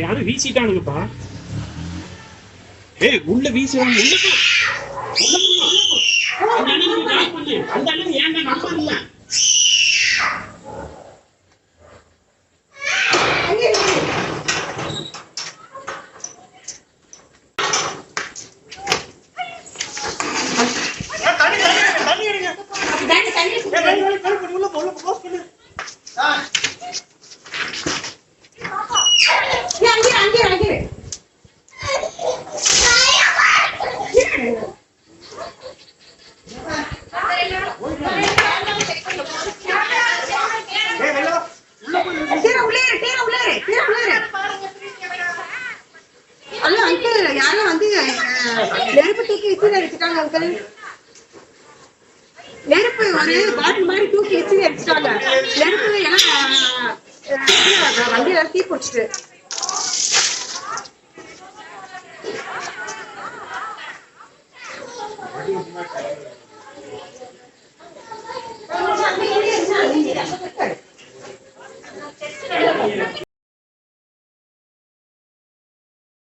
யாரும் வீசிட்டானுங்கப்பா. உள்ள வீசுறாங்க. அந்த அண்ணன் ஏங்க நம்பர் இல்ல. யாரும் வந்து நெருப்பு தூக்கி விசில அடிச்சுட்டாங்க அங்கிள். நெருப்பு ஒரு பாட்டில் மாதிரி தூக்கி விசில அடிச்சுட்டாங்க. நெருப்பு எல்லாம் வண்டியில தீ பிடிச்சிட்டு